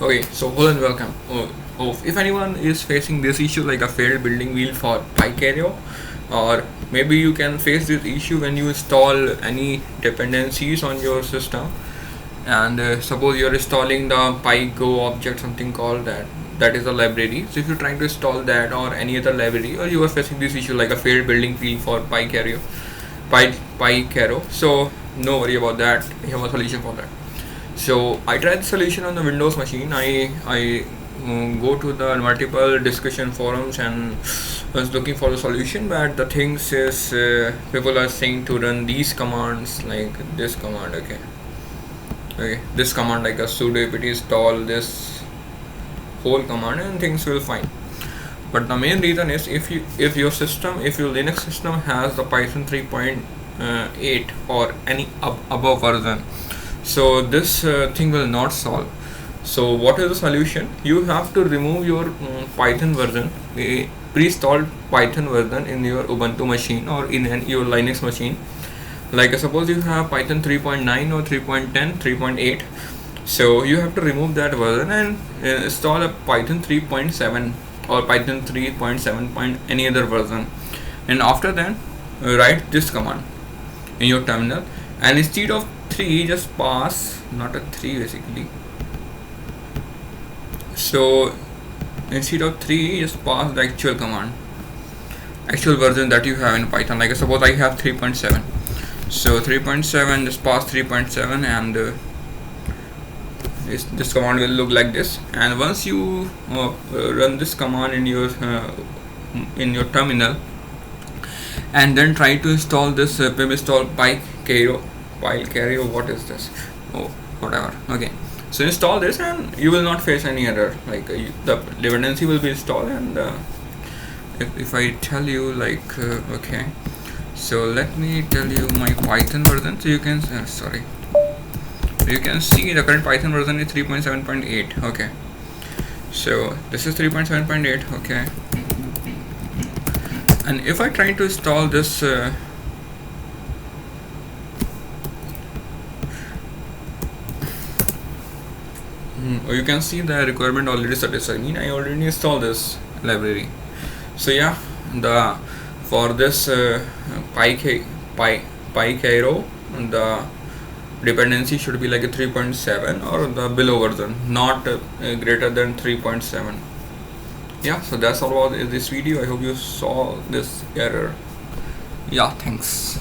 Okay, so hello and welcome. If anyone is facing this issue like a failed building wheel for pycairo, or maybe you can face this issue when you install any dependencies on your system, and suppose you're installing the pygo object, something called that is a library. So if you're trying to install that or any other library, or you are facing this issue like a failed building wheel for pycairo, so no worry about that. We have a solution for that. So I tried the solution on the Windows machine. I go to the multiple discussion forums and was looking for the solution, but the things is people are saying to run these commands like this command. Okay, this command like a sudo apt install this whole command and things will fine. But the main reason is if your Linux system has the Python 3.8 or any above version, so this thing will not solve. So what is the solution? You have to remove your Python version, the pre-installed Python version in your Ubuntu machine or in your Linux machine. Like suppose you have Python 3.9 or 3.10, 3.8. So you have to remove that version and install a Python 3.7 or Python 3.7 any other version. And after that, write this command in your terminal, and instead of 3 just pass not a 3 basically. So instead of 3 just pass the actual command, actual version that you have in Python. Like suppose I have 3.7, so 3.7 just pass 3.7 and this command will look like this. And once you run this command in your terminal and then try to install this pip install pycairo, what is this, whatever. Okay, so install this and you will not face any error, like the dependency will be installed. And if I tell you like okay, so let me tell you my Python version, so you can you can see the current Python version is 3.7.8. okay, so this is 3.7.8. okay, and if I try to install this you can see the requirement already satisfied. I already installed this library. So yeah, the for this pycairo, the dependency should be like a 3.7 or the below version, not greater than 3.7. Yeah, so that's all about this video. I hope you saw this error. Yeah, thanks.